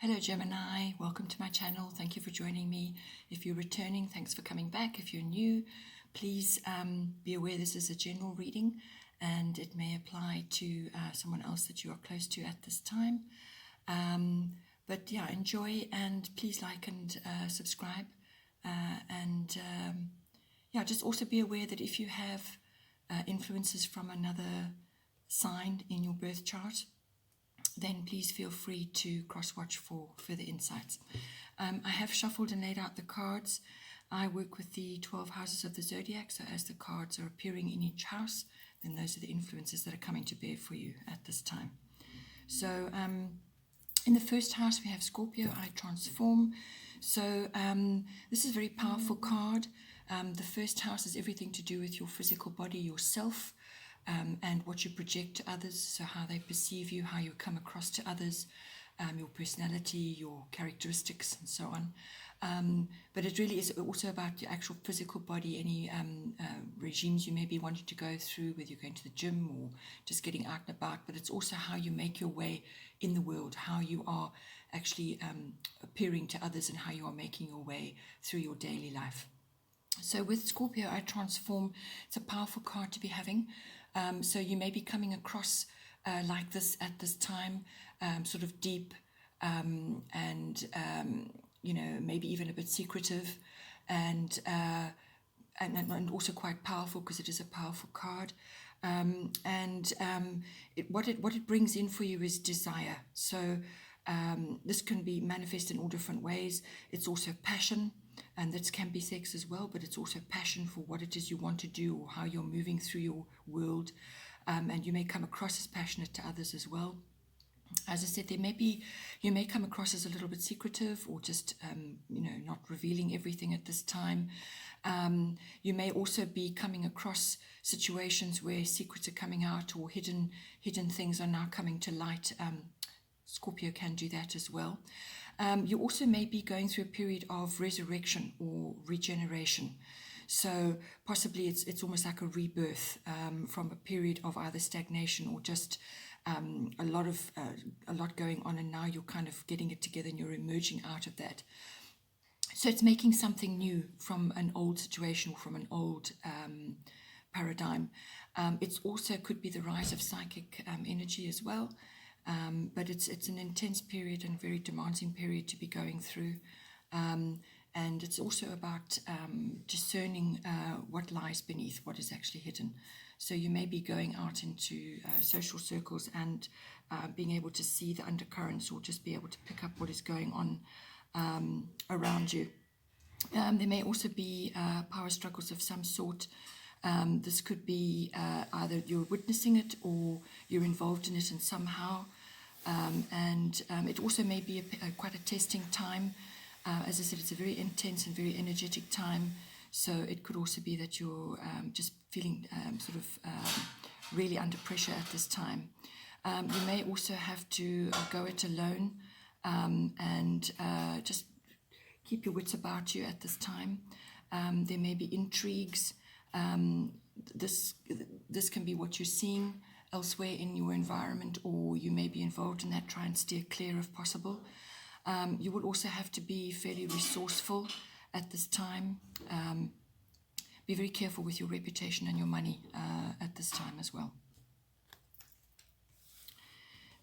Hello Gemini, welcome to my channel. Thank you for joining me. If you're returning, thanks for coming back. If you're new, please be aware this is a general reading and it may apply to someone else that you are close to at this time. But yeah, enjoy and please like and subscribe. Yeah, just also be aware that if you have influences from another sign in your birth chart, then please feel free to cross-watch for further insights. I have shuffled and laid out the cards. I work with the 12 houses of the zodiac, so as the cards are appearing in each house, then those are the influences that are coming to bear for you at this time. So in the first house, we have Scorpio, I transform. So this is a very powerful card. The first house is everything to do with your physical body, yourself, and what you project to others, so how they perceive you, how you come across to others, your personality, your characteristics, and so on. But it really is also about your actual physical body, any regimes you may be wanting to go through, whether you're going to the gym or just getting out and about, but it's also how you make your way in the world, how you are actually appearing to others and how you are making your way through your daily life. So with Scorpio, I transform. It's a powerful card to be having. So you may be coming across like this at this time, sort of deep and maybe even a bit secretive and also quite powerful because it is a powerful card. What it brings in for you is desire. So this can be manifest in all different ways. It's also passion. And that can be sex as well, but it's also passion for what it is you want to do or how you're moving through your world. And you may come across as passionate to others as well. As I said, you may come across as a little bit secretive or just, not revealing everything at this time. You may also be coming across situations where secrets are coming out or hidden things are now coming to light. Scorpio can do that as well. You also may be going through a period of resurrection or regeneration. So possibly it's almost like a rebirth from a period of either stagnation or just a lot going on, and now you're kind of getting it together and you're emerging out of that. So it's making something new from an old situation or from an old paradigm. It's also could be the rise of psychic energy as well. But it's an intense period and very demanding period to be going through. And it's also about discerning what lies beneath, what is actually hidden. So you may be going out into social circles and being able to see the undercurrents or just be able to pick up what is going on around you. There may also be power struggles of some sort. This could be either you're witnessing it or you're involved in it in somehow. It also may be quite a testing time. As I said, it's a very intense and very energetic time. So it could also be that you're just feeling really under pressure at this time. You may also have to go it alone and just keep your wits about you at this time. There may be intrigues. This can be what you're seeing elsewhere in your environment, or you may be involved in that. Try and steer clear if possible. You will also have to be fairly resourceful at this time. Be very careful with your reputation and your money at this time as well.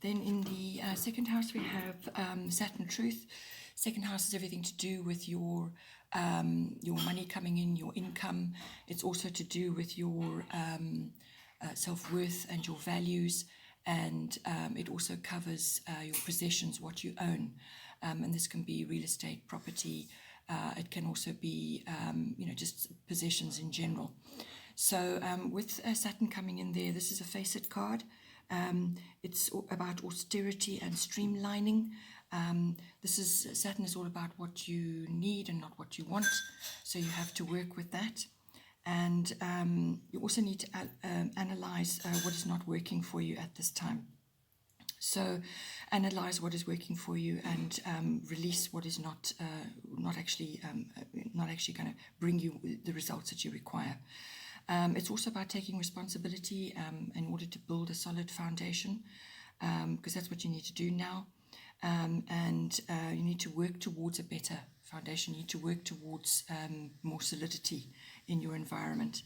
Then in the second house we have Saturn Truth. Second house is everything to do with your money coming in, your income. It's also to do with your self-worth and your values, and it also covers your possessions, what you own, and this can be real estate, property. It can also be just possessions in general. So with Saturn coming in there, this is a face-it card. It's about austerity and streamlining. Saturn is all about what you need and not what you want, so you have to work with that. And you also need to analyze what is not working for you at this time. So analyze what is working for you and release what is not actually going to bring you the results that you require. It's also about taking responsibility in order to build a solid foundation, because that's what you need to do now. and you need to work towards a better foundation. You need to work towards more solidity in your environment.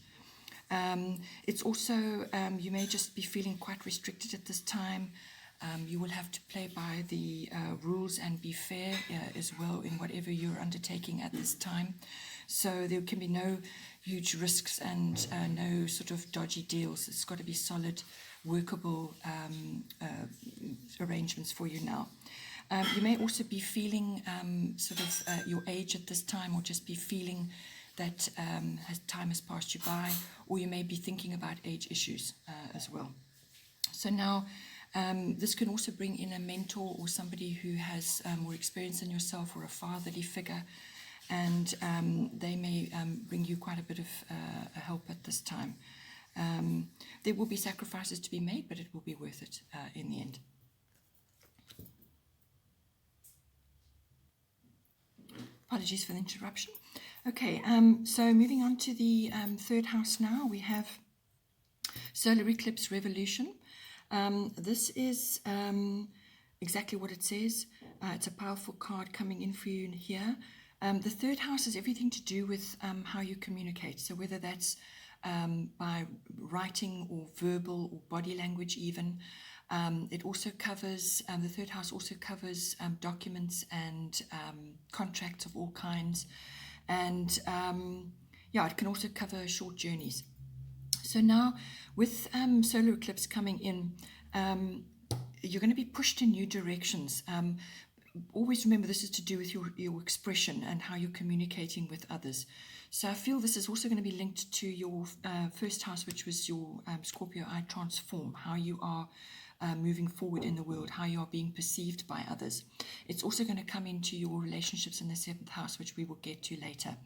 It's also, you may just be feeling quite restricted at this time. You will have to play by the rules and be fair as well in whatever you're undertaking at this time. So there can be no huge risks and no sort of dodgy deals. It's got to be solid, workable arrangements for you now. You may also be feeling sort of your age at this time, or just be feeling that time has passed you by, or you may be thinking about age issues as well. So now, this can also bring in a mentor or somebody who has more experience than yourself, or a fatherly figure, and they may bring you quite a bit of help at this time. There will be sacrifices to be made, but it will be worth it in the end. Apologies for the interruption. Okay, so moving on to the third house now, we have solar eclipse revolution. This is exactly what it says. It's a powerful card coming in for you here. The third house is everything to do with how you communicate. So whether that's by writing or verbal or body language even. It also covers, the third house also covers documents and contracts of all kinds. And yeah, it can also cover short journeys. So now with solar eclipse coming in, you're going to be pushed in new directions. Always remember, this is to do with your expression and how you're communicating with others. So I feel this is also going to be linked to your first house, which was your Scorpio I transform, how you are moving forward in the world, how you are being perceived by others. It's also going to come into your relationships in the seventh house, which we will get to later.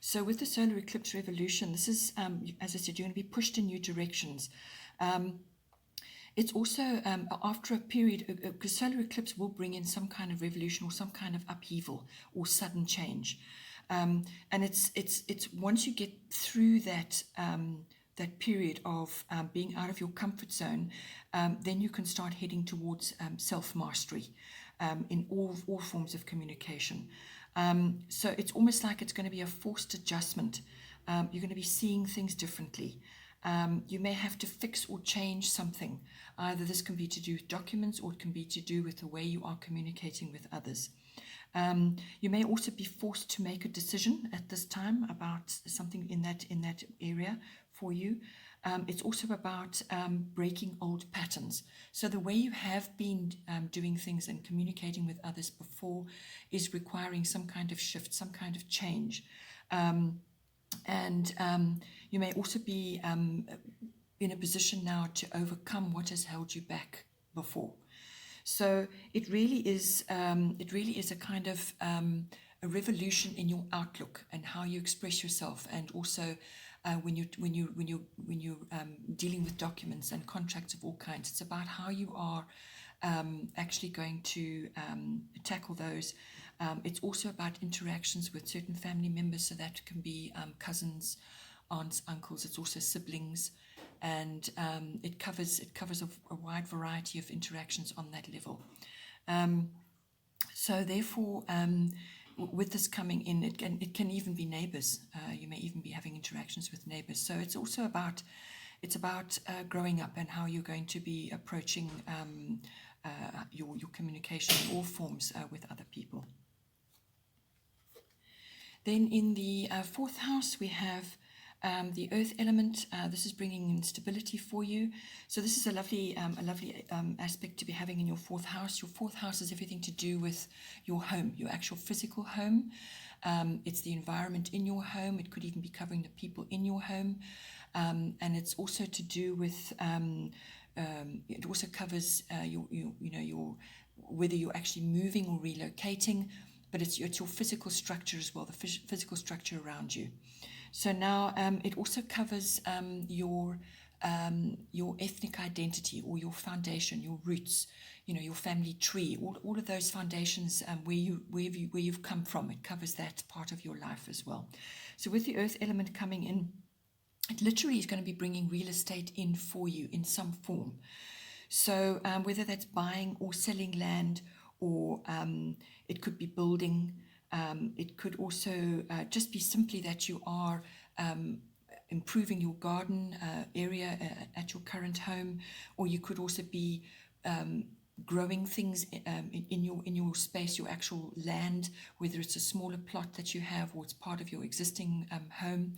So with the solar eclipse revolution, this is, as I said, you're going to be pushed in new directions. It's also after a period, because solar eclipse will bring in some kind of revolution or some kind of upheaval or sudden change. And it's once you get through that that period of being out of your comfort zone, then you can start heading towards self-mastery in all forms of communication. So it's almost like it's going to be a forced adjustment. You're going to be seeing things differently. You may have to fix or change something. Either this can be to do with documents, or it can be to do with the way you are communicating with others. You may also be forced to make a decision at this time about something in that area for you. It's also about breaking old patterns. So the way you have been doing things and communicating with others before is requiring some kind of shift, some kind of change. And you may also be in a position now to overcome what has held you back before. So it really is a kind of a revolution in your outlook and how you express yourself, and also when you're dealing with documents and contracts of all kinds. It's about how you are actually going to tackle those. It's also about interactions with certain family members, so that can be cousins, aunts, uncles. It's also siblings, and it covers a wide variety of interactions on that level. So therefore, with this coming in, it can even be neighbors. You may even be having interactions with neighbors. So it's also about growing up and how you're going to be approaching your communication in all forms with other people. Then in the fourth house, we have the earth element. This is bringing in stability for you. So this is a lovely aspect to be having in your fourth house. Your fourth house is everything to do with your home, your actual physical home. It's the environment in your home. It could even be covering the people in your home. And it's also to do with, it also covers your whether you're actually moving or relocating, but it's your physical structure as well, the physical structure around you. So now it also covers your ethnic identity, or your foundation, your roots, your family tree, all of those foundations where you've come from. It covers that part of your life as well. So with the earth element coming in, it literally is going to be bringing real estate in for you in some form. So whether that's buying or selling land, or it could be building. It could also just be simply that you are improving your garden area at your current home, or you could also be growing things in your space, your actual land, whether it's a smaller plot that you have or it's part of your existing home.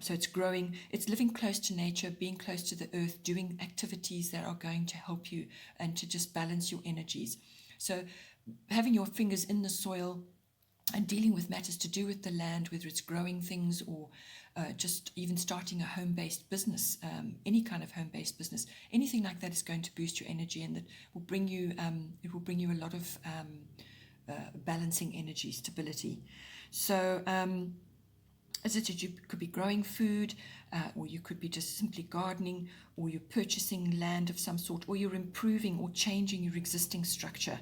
So it's growing, it's living close to nature, being close to the earth, doing activities that are going to help you and to just balance your energies. So having your fingers in the soil and dealing with matters to do with the land, whether it's growing things or just even starting a home-based business, any kind of home-based business, anything like that is going to boost your energy, and that will bring you, it will bring you a lot of balancing energy, stability. So as I said, you could be growing food, or you could be just simply gardening, or you're purchasing land of some sort, or you're improving or changing your existing structure.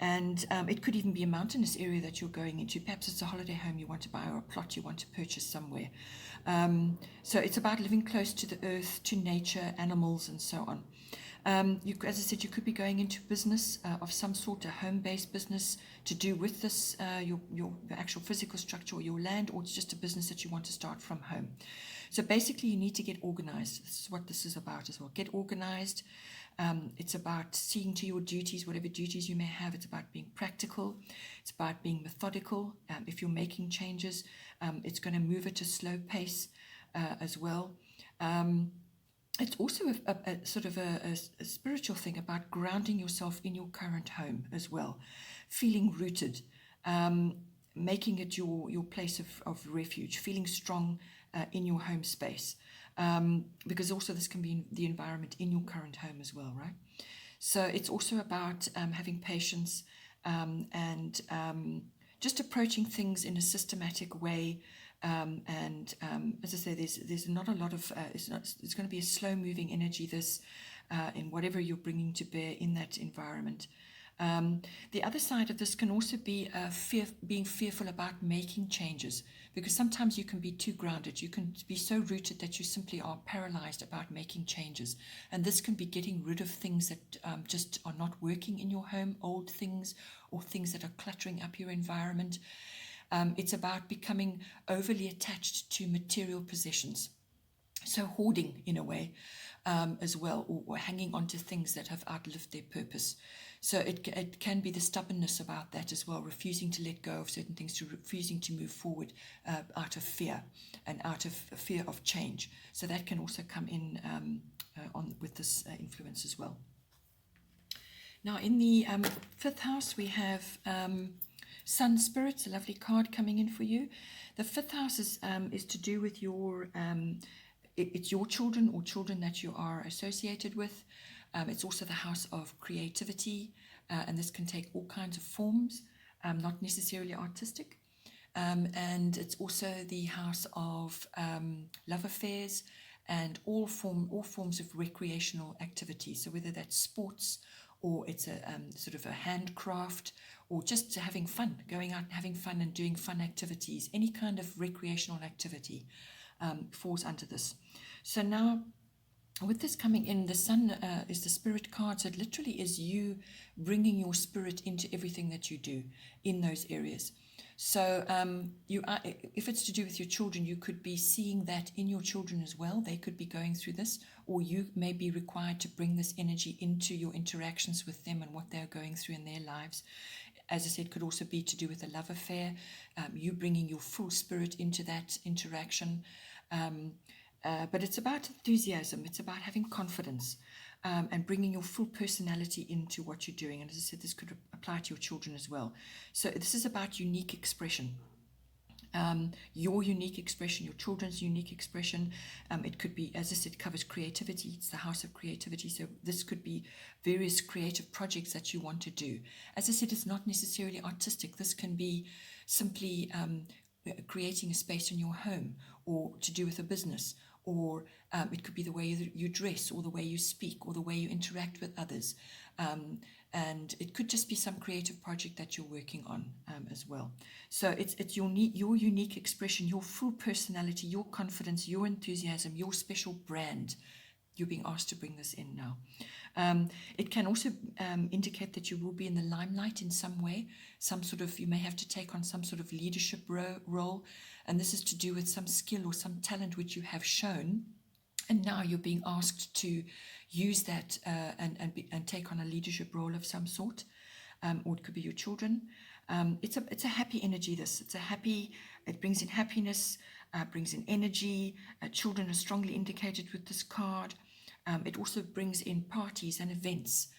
And it could even be a mountainous area that you're going into. Perhaps it's a holiday home you want to buy, or a plot you want to purchase somewhere. So it's about living close to the earth, to nature, animals, and so on. As I said, you could be going into business of some sort, a home-based business to do with this, your actual physical structure or your land, or it's just a business that you want to start from home. So basically, you need to get organized. This is what this is about as well. Get organized. It's about seeing to your duties, whatever duties you may have. It's about being practical. It's about being methodical. If you're making changes, it's going to move at a slow pace as well. It's also a sort of a spiritual thing about grounding yourself in your current home as well, feeling rooted, making it your place of refuge, feeling strong in your home space. Because also this can be the environment in your current home as well, right? So it's also about having patience and just approaching things in a systematic way. And as I say, there's not a lot of, it's going to be a slow-moving energy, this, in whatever you're bringing to bear in that environment. The other side of this can also be being fearful about making changes, because sometimes you can be too grounded. You can be so rooted that you simply are paralyzed about making changes. And this can be getting rid of things that just are not working in your home, old things or things that are cluttering up your environment. It's about becoming overly attached to material possessions. So hoarding in a way as well, or hanging on to things that have outlived their purpose. So it can be the stubbornness about that as well, refusing to let go of certain things, to refusing to move forward out of fear and out of fear of change. So that can also come in on with this influence as well. Now in the fifth house we have Sun Spirits, a lovely card coming in for you. The fifth house is to do with your it's your children or children that you are associated with. It's also the house of creativity, and this can take all kinds of forms, not necessarily artistic. And it's also the house of love affairs and all forms of recreational activity. So whether that's sports, or it's a sort of a handcraft, or just having fun, going out and having fun and doing fun activities, any kind of recreational activity falls under this. So now, with this coming in, the Sun is the spirit card, so it literally is you bringing your spirit into everything that you do in those areas. So you are, if it's to do with your children, you could be seeing that in your children as well. They could be going through this, or you may be required to bring this energy into your interactions with them and what they're going through in their lives. As I said, it could also be to do with a love affair, you bringing your full spirit into that interaction. But it's about enthusiasm, it's about having confidence, and bringing your full personality into what you're doing. And as I said, this could apply to your children as well. So this is about unique expression. Your unique expression, your children's unique expression. It could be, as I said, covers creativity. It's the house of creativity. So this could be various creative projects that you want to do. As I said, it's not necessarily artistic. This can be simply creating a space in your home, or to do with a business, or it could be the way you dress, or the way you speak, or the way you interact with others. And it could just be some creative project that you're working on as well. So it's your unique expression, your full personality, your confidence, your enthusiasm, your special brand You're being asked to bring this in now. It can also indicate that you will be in the limelight in some way, you may have to take on some sort of leadership role, and this is to do with some skill or some talent which you have shown, and now you're being asked to use that and take on a leadership role of some sort, or it could be your children. It's a happy energy. It brings in happiness, brings in energy. Children are strongly indicated with this card. It also brings in parties and events,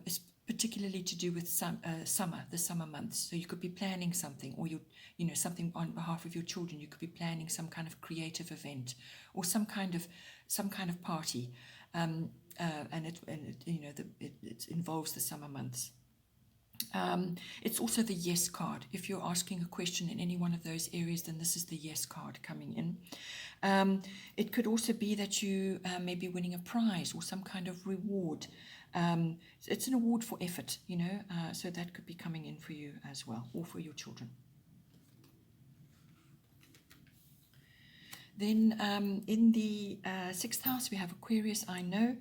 it's particularly to do with the summer months. So you could be planning something, or something on behalf of your children. You could be planning some kind of creative event or some kind of party, and it involves the summer months. It's also the yes card. If you're asking a question in any one of those areas, then this is the yes card coming in. It could also be that you may be winning a prize or some kind of reward. It's an award for effort, so that could be coming in for you as well, or for your children. Then in the 6th house, we have Aquarius. I know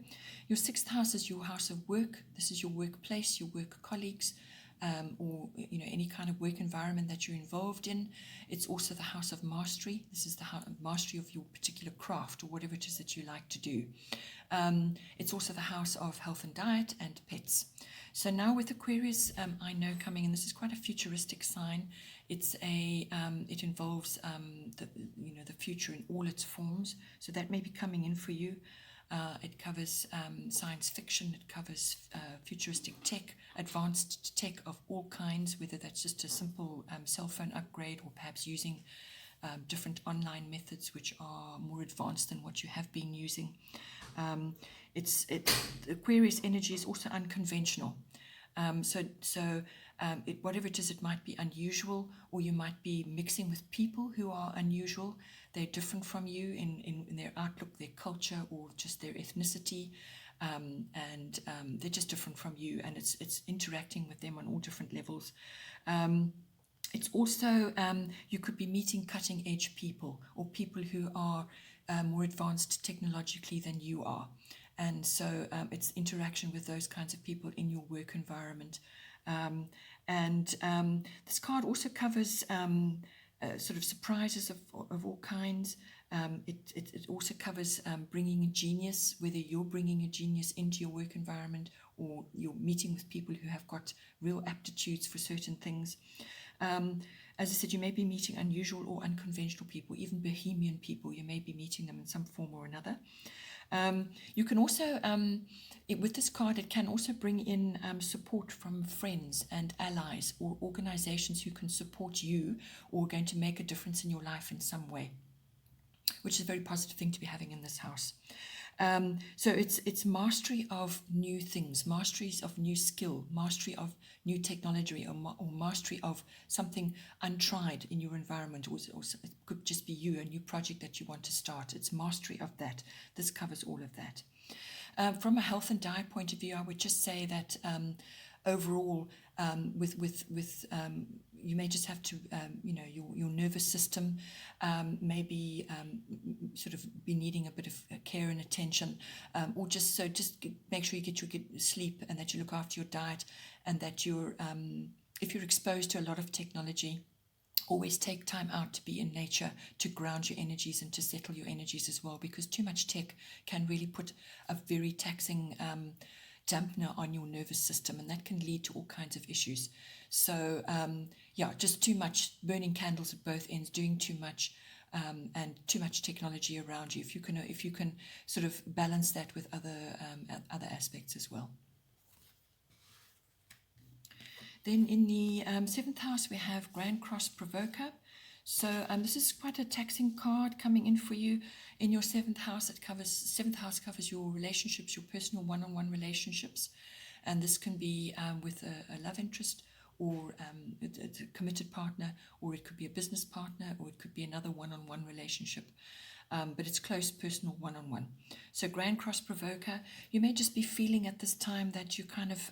your 6th house is your house of work. This is your workplace, your work colleagues, or any kind of work environment that you're involved in. It's also the house of mastery. This is the mastery of your particular craft or whatever it is that you like to do. It's also the house of health and diet and pets. So now with Aquarius, I know coming in, this is quite a futuristic sign. It involves the future in all its forms. So that may be coming in for you. It covers science fiction. It covers futuristic tech, advanced tech of all kinds, whether that's just a simple cell phone upgrade or perhaps using different online methods which are more advanced than what you have been using. Aquarius energy is also unconventional. Whatever it is, it might be unusual, or you might be mixing with people who are unusual. They're different from you in their outlook, their culture, or just their ethnicity, and they're just different from you, and it's interacting with them on all different levels. It's also, you could be meeting cutting edge people, or people who are more advanced technologically than you are. And so it's interaction with those kinds of people in your work environment. This card also covers sort of surprises of all kinds. It also covers bringing a genius, whether you're bringing a genius into your work environment or you're meeting with people who have got real aptitudes for certain things. As I said, you may be meeting unusual or unconventional people, even bohemian people. You may be meeting them in some form or another. You can also, with this card, it can also bring in support from friends and allies or organizations who can support you or are going to make a difference in your life in some way, which is a very positive thing to be having in this house. So it's mastery of new things, masteries of new skill, mastery of new technology, or mastery of something untried in your environment, or it could just be you, a new project that you want to start. It's mastery of that. This covers all of that. From a health and diet point of view, I would just say that overall, you may just have to, your nervous system maybe sort of be needing a bit of care and attention, or just make sure you get your good sleep and that you look after your diet, and that if you're exposed to a lot of technology, always take time out to be in nature, to ground your energies and to settle your energies as well, because too much tech can really put a very taxing dampener on your nervous system, and that can lead to all kinds of issues. So just too much, burning candles at both ends, doing too much, and too much technology around you. If you can sort of balance that with other aspects as well. Then in the 7th house, we have Grand Cross Provoker. So this is quite a taxing card coming in for you. In your 7th house, 7th house covers your relationships, your personal one-on-one relationships. And this can be with a love interest, or a committed partner, or it could be a business partner, or it could be another one-on-one relationship. But it's close, personal, one-on-one. So Grand Cross Provoker, you may just be feeling at this time that you kind of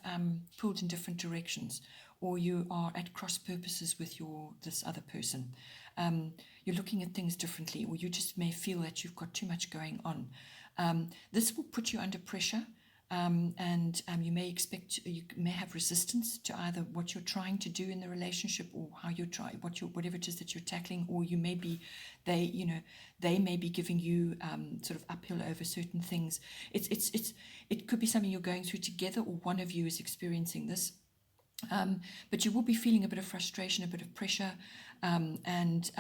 pulled in different directions, or you are at cross purposes with this other person. You're looking at things differently, or you just may feel that you've got too much going on. This will put you under pressure. And you may have resistance to either what you're trying to do in the relationship, or how you're trying, whatever it is that you're tackling, or they may be giving you sort of uphill over certain things. It could be something you're going through together, or one of you is experiencing this. But you will be feeling a bit of frustration, a bit of pressure, and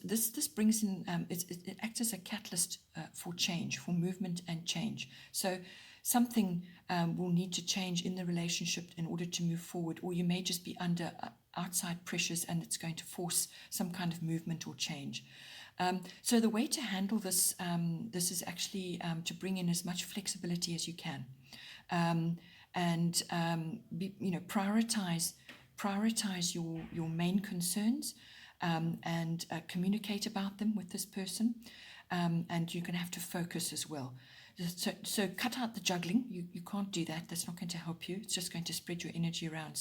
this brings in it acts as a catalyst for change, for movement and change. So something will need to change in the relationship in order to move forward, or you may just be under outside pressures, and it's going to force some kind of movement or change. So the way to handle this is actually to bring in as much flexibility as you can. And prioritize your main concerns, and communicate about them with this person, and you're going to have to focus as well. So cut out the juggling. You can't do that. That's not going to help you. It's just going to spread your energy around.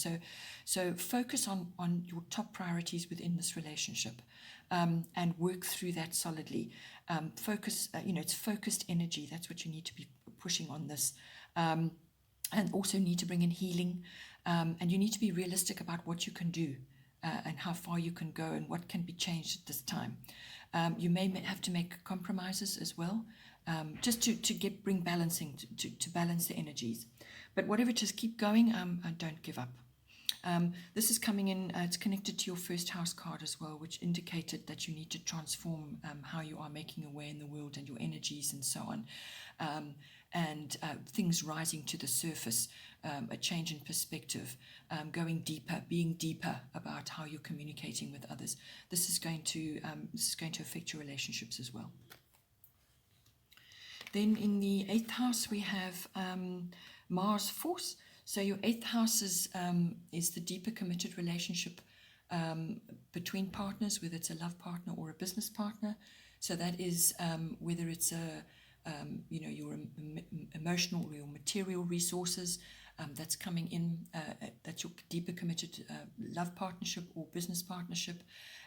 So focus on your top priorities within this relationship, and work through that solidly. Focus. It's focused energy. That's what you need to be pushing on this. And also need to bring in healing, and you need to be realistic about what you can do, and how far you can go, and what can be changed at this time. You may have to make compromises as well, just to bring balancing, to balance the energies. But whatever it is, keep going, and don't give up. This is coming in, it's connected to your first house card as well, which indicated that you need to transform how you are making your way in the world, and your energies and so on. And things rising to the surface, a change in perspective, going deeper, being deeper about how you're communicating with others. This is going to affect your relationships as well. Then in the 8th house we have Mars force. So your 8th house is the deeper committed relationship between partners, whether it's a love partner or a business partner. So that is whether it's your emotional or your material resources that's coming in, that's your deeper committed love partnership or business partnership.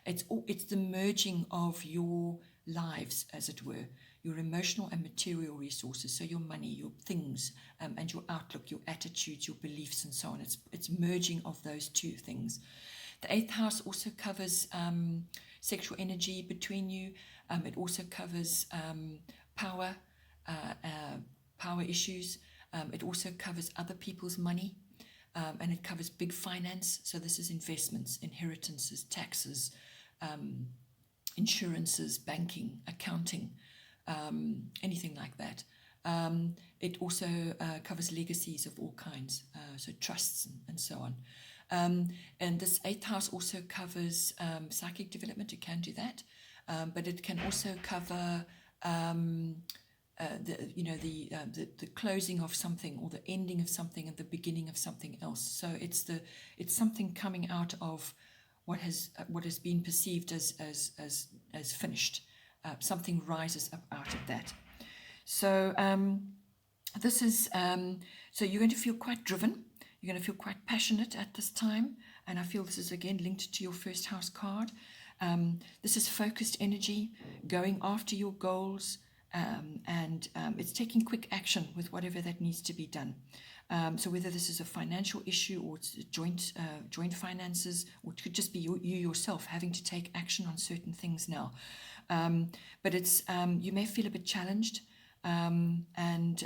It's the merging of your lives, as it were, your emotional and material resources, so your money, your things, and your outlook, your attitudes, your beliefs, and so on. It's merging of those two things. The 8th house also covers sexual energy between you. It also covers power issues. It also covers other people's money, and it covers big finance. So this is investments, inheritances, taxes, insurances, banking, accounting, anything like that. It also covers legacies of all kinds, so trusts and so on. And this 8th house also covers psychic development. It can do that, but it can also cover the closing of something, or the ending of something, and the beginning of something else. So it's something coming out of what has been perceived as finished. Something rises up out of that. So this is so you're going to feel quite driven. You're going to feel quite passionate at this time, and I feel this is again linked to your first house card. This is focused energy, going after your goals, and it's taking quick action with whatever that needs to be done. So whether this is a financial issue, or it's joint finances, or it could just be you yourself having to take action on certain things now. But it's you may feel a bit challenged, and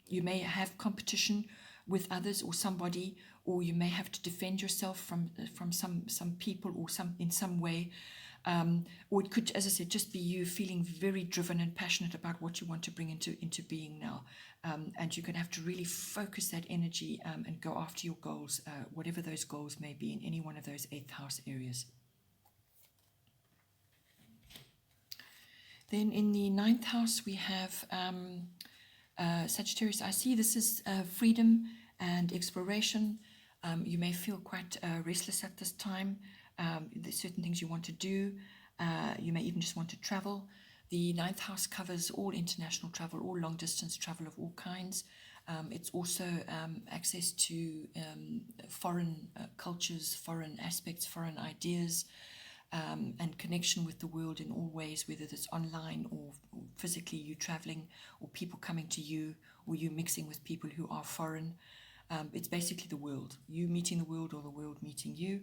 you may have competition with others or somebody, or you may have to defend yourself from some people or in some way. Or it could, as I said, just be you feeling very driven and passionate about what you want to bring into being now. And you're going to have to really focus that energy and go after your goals, whatever those goals may be in any one of those 8th house areas. Then in the 9th house we have Sagittarius. I see this is freedom and exploration. You may feel quite restless at this time. There's certain things you want to do. You may even just want to travel. The 9th house covers all international travel, all long distance travel of all kinds. It's also access to foreign cultures, foreign aspects, foreign ideas. and connection with the world in all ways, whether it's online or physically you traveling, or people coming to you, or you mixing with people who are foreign. It's basically the world, you meeting the world or the world meeting you.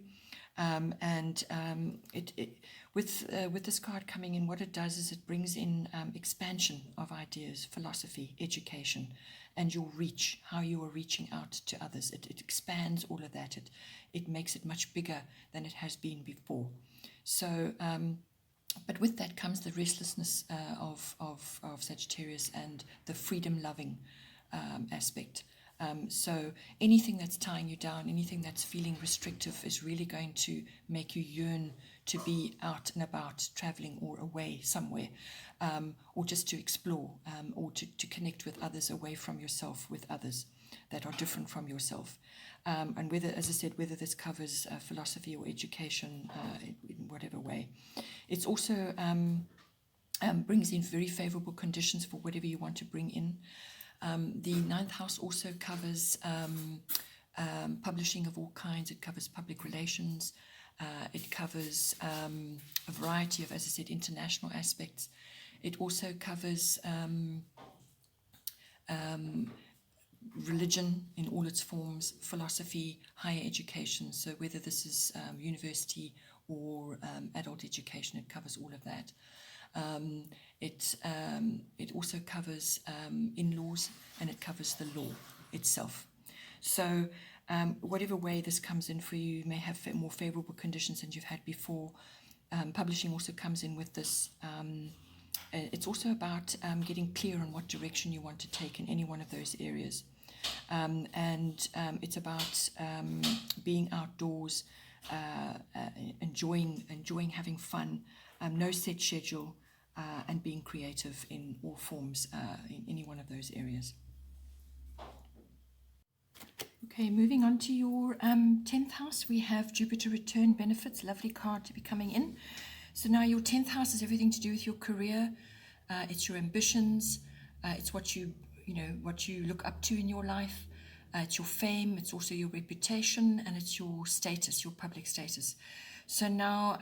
With this card coming in, what it does is it brings in expansion of ideas, philosophy, education, and your reach, how you are reaching out to others. It expands all of that. It makes it much bigger than it has been before. So, but with that comes the restlessness of Sagittarius and the freedom-loving aspect. So anything that's tying you down, anything that's feeling restrictive is really going to make you yearn to be out and about, traveling or away somewhere, or just to explore, or to connect with others away from yourself, with others that are different from yourself. And whether, as I said, whether this covers philosophy or education, in whatever way. It's also brings in very favorable conditions for whatever you want to bring in. The ninth house also covers publishing of all kinds. It covers public relations. It covers a variety of, as I said, international aspects. It also covers religion in all its forms, philosophy, higher education. So whether this is university or adult education, it covers all of that. It also covers in-laws, and it covers the law itself. So whatever way this comes in for you, you may have more favorable conditions than you've had before. Publishing also comes in with this. It's also about getting clear on what direction you want to take in any one of those areas. It's about being outdoors, enjoying having fun, no set schedule, and being creative in all forms in any one of those areas. Okay, moving on to your 10th house, we have Jupiter return benefits. Lovely card to be coming in. So now your 10th house is everything to do with your career. It's your ambitions. It's what you look up to in your life. It's your fame. It's also your reputation, and it's your status, your public status. So now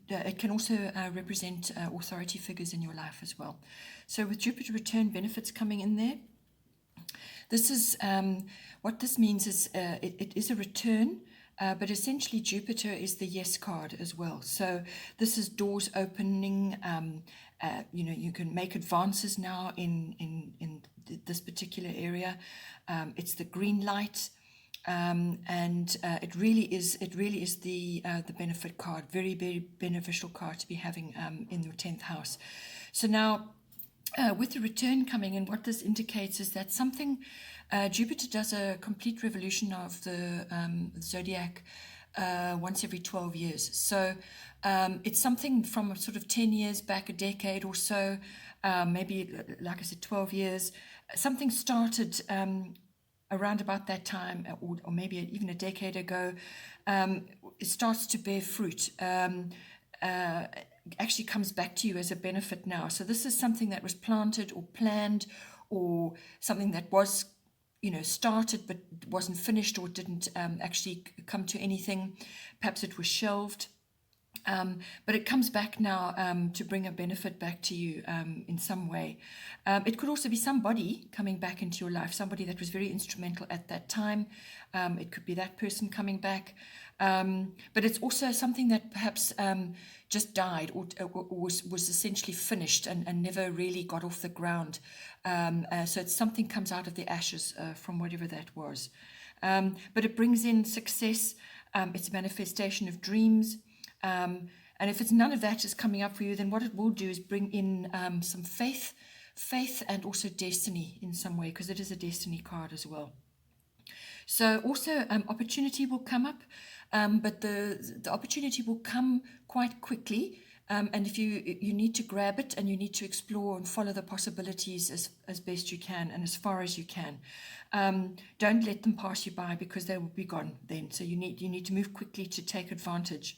it can also represent authority figures in your life as well. So with Jupiter return benefits coming in there, this is what this means is it is a return, but essentially Jupiter is the yes card as well. So this is doors opening. You can make advances now in this particular area. It's the green light. It really is the benefit card, very, very beneficial card to be having in your 10th house. So now with the return coming in, what this indicates is that something, Jupiter does a complete revolution of the zodiac once every 12 years. So it's something from sort of 10 years back, a decade or so, maybe, like I said, 12 years. Something started around about that time, or maybe even a decade ago. It starts to bear fruit. Actually comes back to you as a benefit now. So this is something that was planted or planned, or something that was, started but wasn't finished, or didn't actually come to anything. Perhaps it was shelved. But it comes back now to bring a benefit back to you in some way. It could also be somebody coming back into your life, somebody that was very instrumental at that time. It could be that person coming back. But it's also something that perhaps just died, or was essentially finished and never really got off the ground. So it's something comes out of the ashes from whatever that was. But it brings in success. It's a manifestation of dreams. And if it's none of that is coming up for you, then what it will do is bring in some faith and also destiny in some way, because it is a destiny card as well. So also opportunity will come up, but the opportunity will come quite quickly. And if you need to grab it, and you need to explore and follow the possibilities as best you can and as far as you can. Don't let them pass you by, because they will be gone then. So you need to move quickly to take advantage.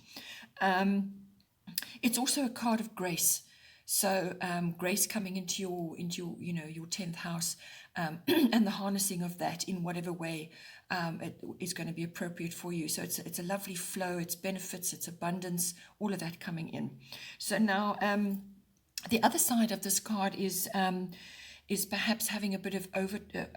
It's also a card of grace. So grace coming into your your 10th house, and the harnessing of that in whatever way it is going to be appropriate for you. So it's a lovely flow, it's benefits, it's abundance, all of that coming in. So now the other side of this card is perhaps having a bit of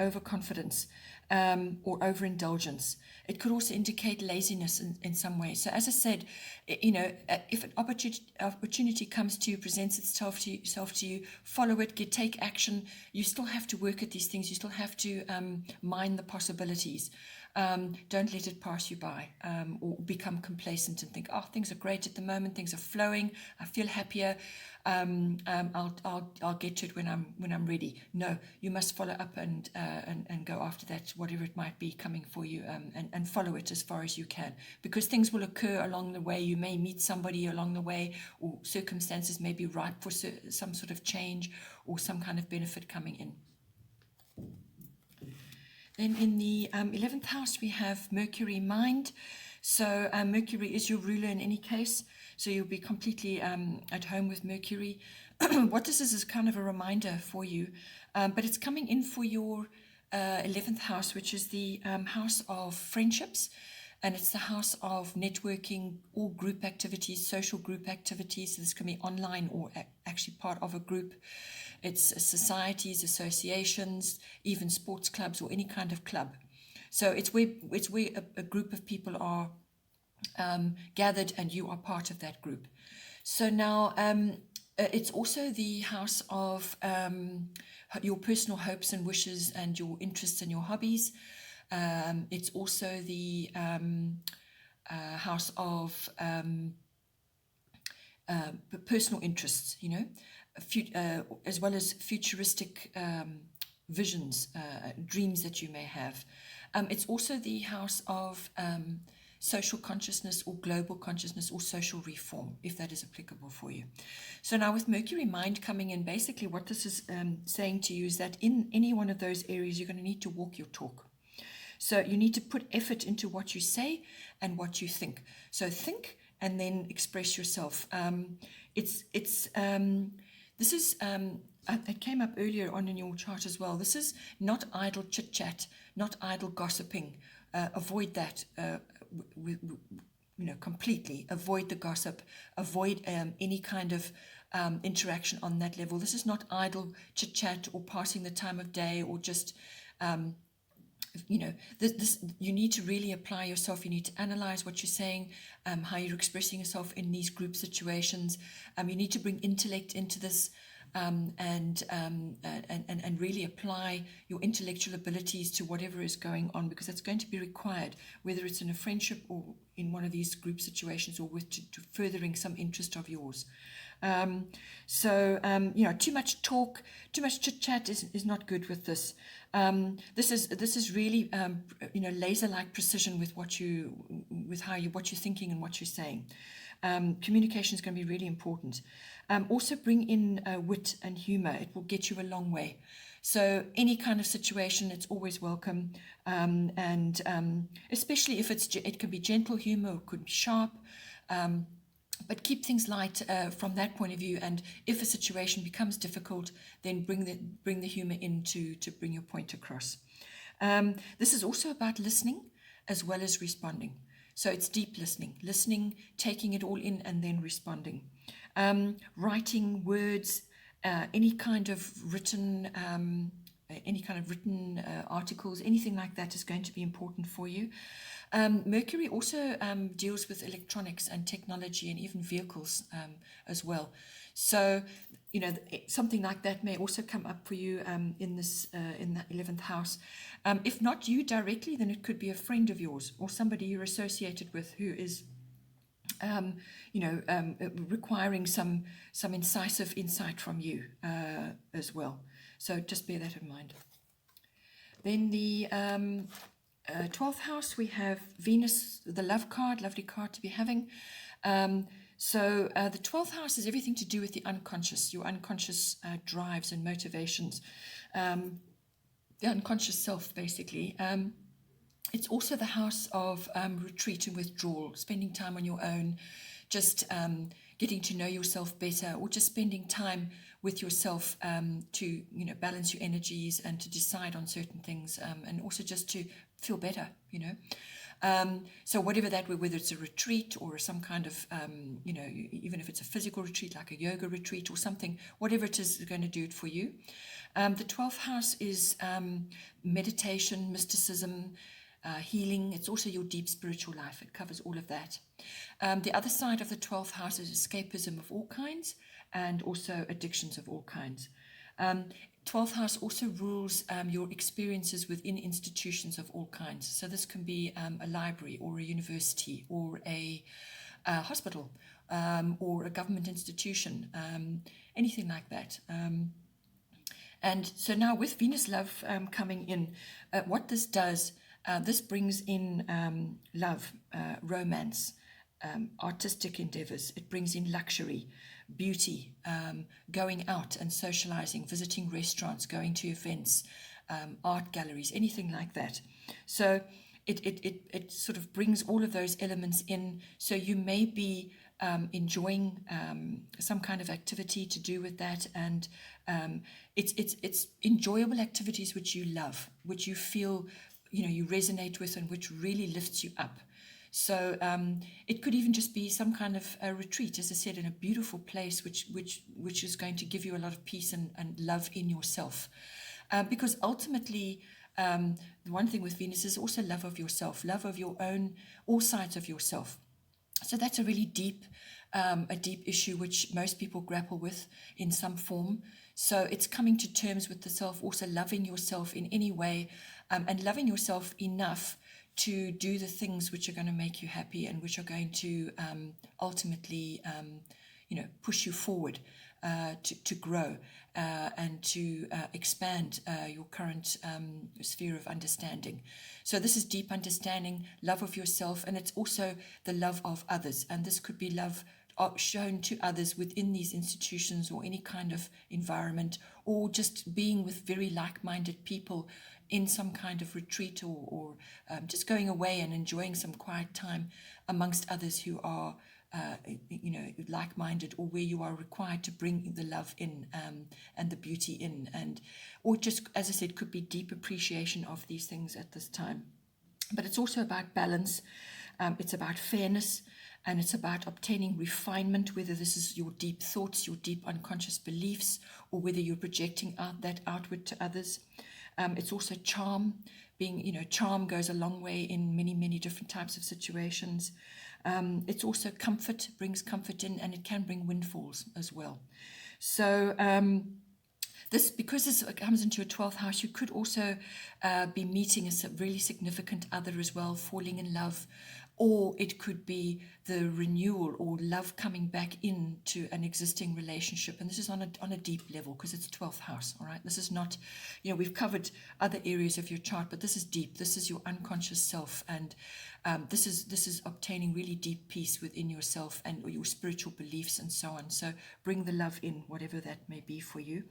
overconfidence or overindulgence. It could also indicate laziness in some way. So as I said, if an opportunity comes to you, presents itself to you, follow it, take action. You still have to work at these things. You still have to mine the possibilities. Don't let it pass you by, or become complacent and think, oh, things are great at the moment, things are flowing, I feel happier, I'll get to it when I'm ready. No, you must follow up and go after that, whatever it might be coming for you, and follow it as far as you can, because things will occur along the way. You may meet somebody along the way, or circumstances may be ripe for some sort of change or some kind of benefit coming in. Then in the 11th house, we have Mercury mind. So Mercury is your ruler in any case. So you'll be completely at home with Mercury. What this is kind of a reminder for you. But it's coming in for your 11th house, which is the house of friendships. And it's the house of networking, all group activities, social group activities. So this can be online or actually part of a group. It's societies, associations, even sports clubs or any kind of club. So it's where a group of people are gathered and you are part of that group. So now it's also the house of your personal hopes and wishes and your interests and your hobbies. It's also the house of personal interests, as well as futuristic visions, dreams that you may have. It's also the house of social consciousness or global consciousness or social reform, if that is applicable for you. So now with Mercury mind coming in, basically what this is saying to you is that in any one of those areas, you're going to need to walk your talk. So you need to put effort into what you say and what you think. So think and then express yourself. This is, it came up earlier on in your chart as well. This is not idle chit chat, not idle gossiping. Avoid that, completely. Avoid the gossip. Avoid any kind of interaction on that level. This is not idle chit chat or passing the time of day or just. This you need to really apply yourself. You need to analyze what you're saying, how you're expressing yourself in these group situations. You need to bring intellect into this, and really apply your intellectual abilities to whatever is going on, because that's going to be required, whether it's in a friendship or in one of these group situations, or with to furthering some interest of yours. Too much talk, too much chit chat is not good with this. This is really laser-like precision with what you're thinking and what you're saying. Communication is going to be really important. Also bring in wit and humor. It will get you a long way. So any kind of situation, it's always welcome, and especially if it can be gentle humor, or it could be sharp. But keep things light from that point of view. And if a situation becomes difficult, then bring the humor in to bring your point across. This is also about listening as well as responding. So it's deep listening, taking it all in and then responding. Writing words, any kind of written articles, anything like that is going to be important for you. Mercury also deals with electronics and technology and even vehicles as well. So, something like that may also come up for you in the 11th house. If not you directly, then it could be a friend of yours or somebody you're associated with who is, requiring some incisive insight from you as well. So just bear that in mind. Then the 12th house, we have Venus, the love card, lovely card to be having. So the 12th house is everything to do with the unconscious, your unconscious drives and motivations, the unconscious self, basically. It's also the house of retreat and withdrawal, spending time on your own, just getting to know yourself better, or just spending time with yourself to, you know, balance your energies and to decide on certain things, and also just to feel better, you know. So whatever that, whether it's a retreat or some kind of, you know, even if it's a physical retreat, like a yoga retreat or something, whatever it is going to do it for you. The 12th house is meditation, mysticism, healing. It's also your deep spiritual life. It covers all of that. The other side of the 12th house is escapism of all kinds and also addictions of all kinds. 12th house also rules your experiences within institutions of all kinds. So this can be a library or a university or a hospital or a government institution, anything like that. And so now with Venus love coming in, what this does, this brings in love, romance, artistic endeavors. It brings in luxury, beauty, going out and socializing, visiting restaurants, going to events, art galleries, anything like that. So it sort of brings all of those elements in. So you may be enjoying some kind of activity to do with that, and it's enjoyable activities which you love, which you feel, you know, you resonate with, and which really lifts you up. So it could even just be some kind of a retreat, as I said, in a beautiful place, which is going to give you a lot of peace and love in yourself. Because ultimately, the one thing with Venus is also love of yourself, love of your own, all sides of yourself. So that's a really deep issue which most people grapple with in some form. So it's coming to terms with the self, also loving yourself in any way, and loving yourself enough to do the things which are going to make you happy and which are going to ultimately, you know, push you forward to grow and to expand your current sphere of understanding. So this is deep understanding, love of yourself, and it's also the love of others. And this could be love shown to others within these institutions or any kind of environment, or just being with very like-minded people in some kind of retreat, or just going away and enjoying some quiet time amongst others who are you know, like-minded, or where you are required to bring the love in and the beauty in, and or just, as I said, could be deep appreciation of these things at this time. But it's also about balance. It's about fairness, and it's about obtaining refinement, whether this is your deep thoughts, your deep unconscious beliefs, or whether you're projecting that outward to others. It's also charm. Being, you know, charm goes a long way in many, many different types of situations. It's also comfort, brings comfort in, and it can bring windfalls as well. So because this comes into your 12th house, you could also be meeting a really significant other as well, falling in love, or it could be the renewal or love coming back into an existing relationship. And this is on a deep level, because it's 12th house, all right? This is not, you know, we've covered other areas of your chart, but this is deep. This is your unconscious self, and this is obtaining really deep peace within yourself and your spiritual beliefs and so on. So bring the love in, whatever that may be for you.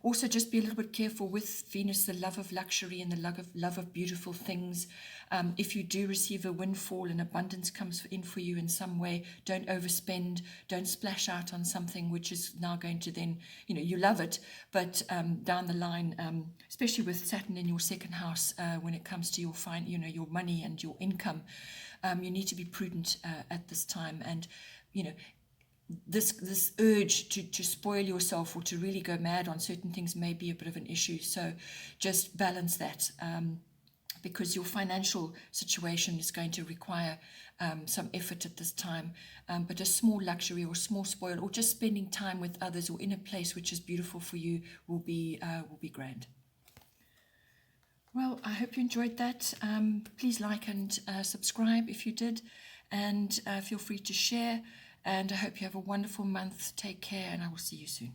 Also, just be a little bit careful with Venus, the love of luxury and the love of beautiful things. If you do receive a windfall and abundance comes in for you in some way, don't overspend, don't splash out on something which is now going to then, you know, you love it, but down the line, especially with Saturn in your second house, when it comes to your your money and your income, you need to be prudent at this time. And, you know, this urge to spoil yourself or to really go mad on certain things may be a bit of an issue. So just balance that, because your financial situation is going to require some effort at this time. But a small luxury or small spoil, or just spending time with others or in a place which is beautiful for you will be grand. Well, I hope you enjoyed that. Please like and subscribe if you did, and feel free to share. And I hope you have a wonderful month. Take care, and I will see you soon.